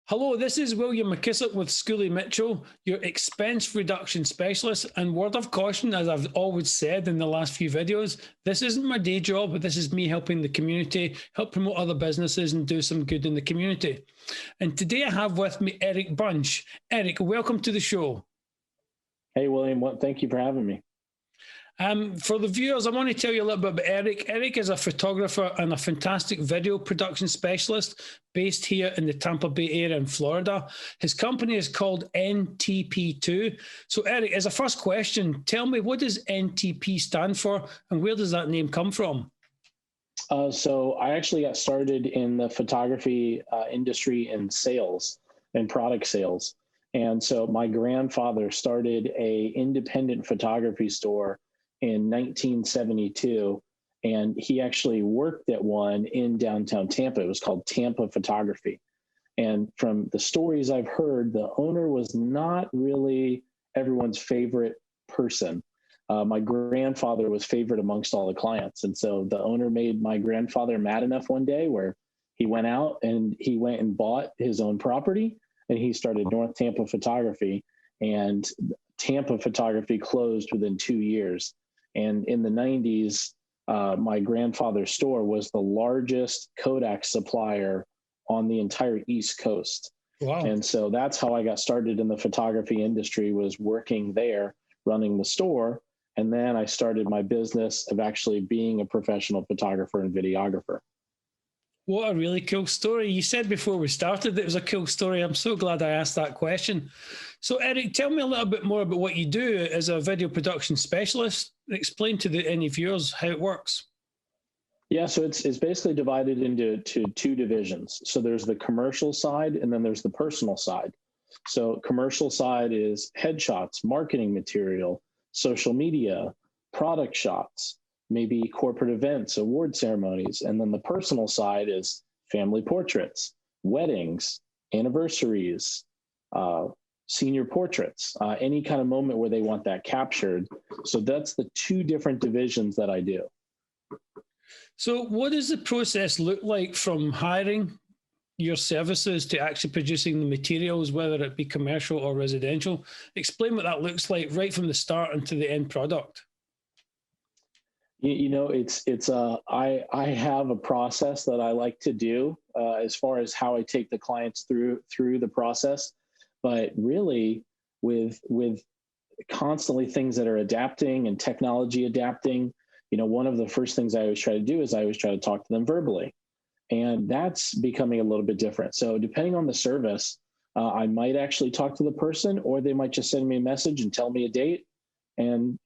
Hello, this is William McKissock with Schooley Mitchell, your expense reduction specialist. And word of caution, as I've always said in the last few videos, this isn't my day job, but this is me helping the community, help promote other businesses and do some good in the community. And today I have with me Eric Bunch. Eric, welcome to the show. Hey, William, thank you for having me. For the viewers, I want to tell you a little bit about Eric. Eric is a photographer and a fantastic video production specialist based here in the Tampa Bay area in Florida. His company is called NTP2. So Eric, as a first question, tell me, what does NTP stand for and where does that name come from? So I actually got started in the photography industry in sales and product sales. And so my grandfather started an independent photography store in 1972, and he actually worked at one in downtown Tampa. It was called Tampa Photography. And from the stories I've heard, the owner was not really everyone's favorite person. My grandfather was favored amongst all the clients. And so the owner made my grandfather mad enough one day where he went out and he went and bought his own property, and he started North Tampa Photography, and Tampa Photography closed within 2 years. And in the 90s, my grandfather's store was the largest Kodak supplier on the entire East Coast. Wow. And so that's how I got started in the photography industry, was working there, running the store. And then I started my business of actually being a professional photographer and videographer. What a really cool story. You said before we started that it was a cool story. I'm so glad I asked that question. So Eric, tell me a little bit more about what you do as a video production specialist. Explain to any viewers how it works. Yeah, so it's basically divided into two divisions. So there's the commercial side and then there's the personal side. So commercial side is headshots, marketing material, social media, product shots, maybe corporate events, award ceremonies. And then the personal side is family portraits, weddings, anniversaries, senior portraits, any kind of moment where they want that captured. So that's the two different divisions that I do. So what does the process look like from hiring your services to actually producing the materials, whether it be commercial or residential? Explain what that looks like right from the start into the end product. You know, I have a process that I like to do as far as how I take the clients through the process. But really, with constantly things that are adapting and technology adapting, you know, one of the first things I always try to do is I always try to talk to them verbally. And that's becoming a little bit different. So depending on the service, I might actually talk to the person, or they might just send me a message and tell me a date and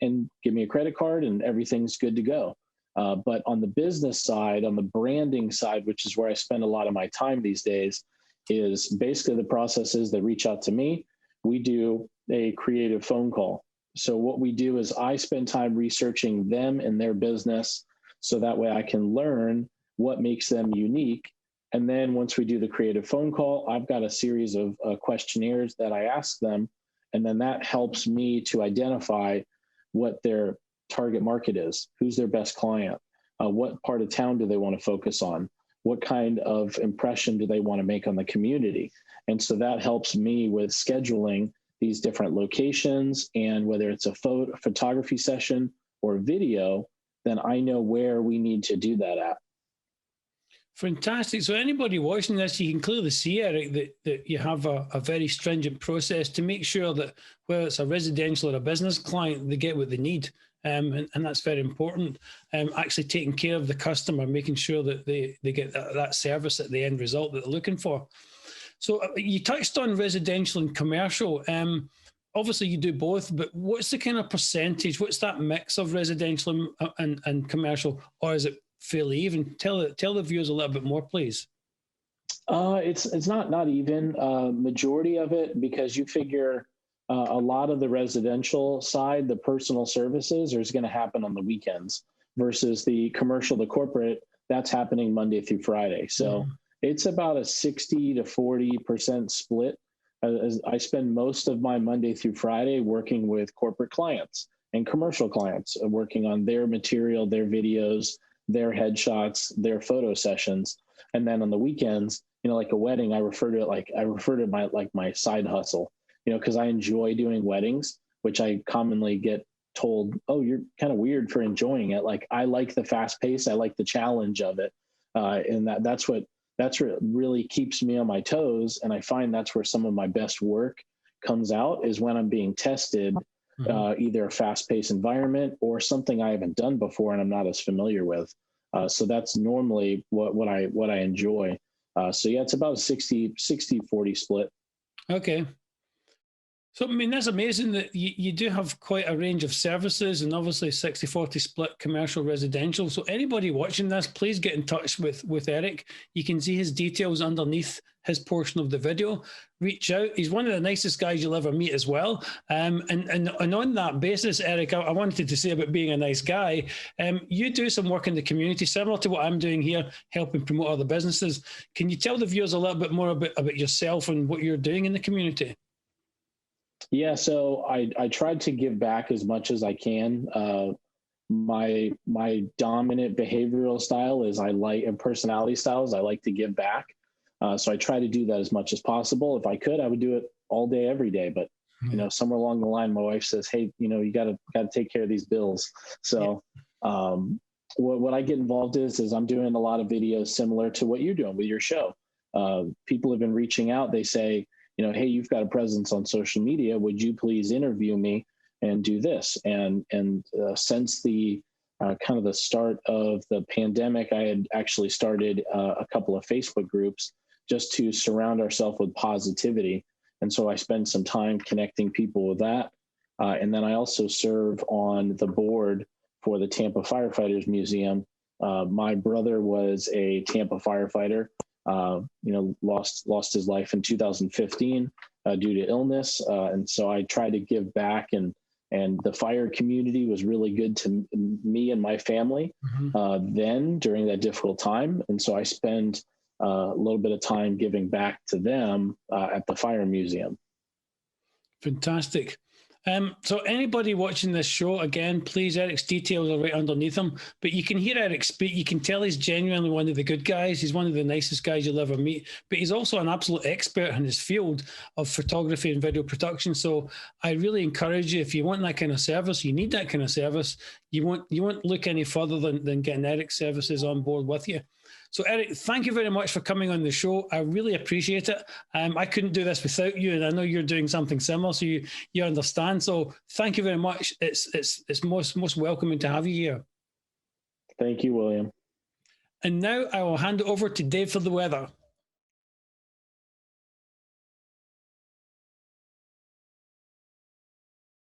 give me a credit card and everything's good to go. But on the business side, on the branding side, which is where I spend a lot of my time these days, is basically the process is they reach out to me. We do a creative phone call. So what we do is I spend time researching them and their business, so that way I can learn what makes them unique. And then once we do the creative phone call, I've got a series of questionnaires that I ask them. And then that helps me to identify what their target market is, who's their best client, what part of town do they want to focus on, what kind of impression do they want to make on the community. And so that helps me with scheduling these different locations, and whether it's a photography session or video, then I know where we need to do that at. Fantastic. So anybody watching this, you can clearly see, Eric, that you have a very stringent process to make sure that whether it's a residential or a business client, they get what they need. And that's very important. Actually taking care of the customer, making sure that they get that service at the end result that they're looking for. So you touched on residential and commercial. Obviously you do both, but what's the kind of percentage? What's that mix of residential and commercial, or is it fairly even? Tell the viewers a little bit more, please. It's not even majority of it, because you figure a lot of the residential side, the personal services, is going to happen on the weekends, versus the commercial, the corporate, that's happening Monday through Friday. So it's about a 60 to 40% split. As I spend most of my Monday through Friday working with corporate clients and commercial clients, working on their material, their videos, their headshots, their photo sessions. And then on the weekends, like a wedding, I refer to it my side hustle, because I enjoy doing weddings, which I commonly get told, oh, you're kind of weird for enjoying it. Like, I like the fast pace. I like the challenge of it. And that's what really keeps me on my toes. And I find that's where some of my best work comes out, is when I'm being tested, either a fast paced environment or something I haven't done before and I'm not as familiar with. So that's normally what I enjoy. So yeah, it's about a 60-40 split. Okay. So, I mean, that's amazing that you do have quite a range of services, and obviously 60-40 split commercial residential. So anybody watching this, please get in touch with Eric. You can see his details underneath his portion of the video. Reach out. He's one of the nicest guys you'll ever meet as well. And on that basis, Eric, I wanted to say about being a nice guy. You do some work in the community, similar to what I'm doing here, helping promote other businesses. Can you tell the viewers a little bit more about yourself and what you're doing in the community? Yeah, so I tried to give back as much as I can. My dominant behavioral style is and personality styles, I like to give back. So I try to do that as much as possible. If I could, I would do it all day, every day. But somewhere along the line, my wife says, "Hey, you got to take care of these bills." So what I get involved is I'm doing a lot of videos similar to what you're doing with your show. People have been reaching out. They say, hey, you've got a presence on social media. Would you please interview me and do this? And since the kind of the start of the pandemic, I had actually started a couple of Facebook groups just to surround ourselves with positivity. And so I spend some time connecting people with that. And then I also serve on the board for the Tampa Firefighters Museum. My brother was a Tampa firefighter. Lost his life in 2015 due to illness. And so I try to give back, and the fire community was really good to me and my family then during that difficult time. And so I spend a little bit of time giving back to them at the fire museum. Fantastic. So anybody watching this show, again, please, Eric's details are right underneath him, but you can hear Eric speak. You can tell he's genuinely one of the good guys. He's one of the nicest guys you'll ever meet, but he's also an absolute expert in his field of photography and video production. So I really encourage you, if you want that kind of service, you need that kind of service, you won't look any further than getting Eric's services on board with you. So, Eric, thank you very much for coming on the show. I really appreciate it. I couldn't do this without you, and I know you're doing something similar, so you understand. So, thank you very much. It's most welcoming to have you here. Thank you, William. And now I will hand it over to Dave for the weather.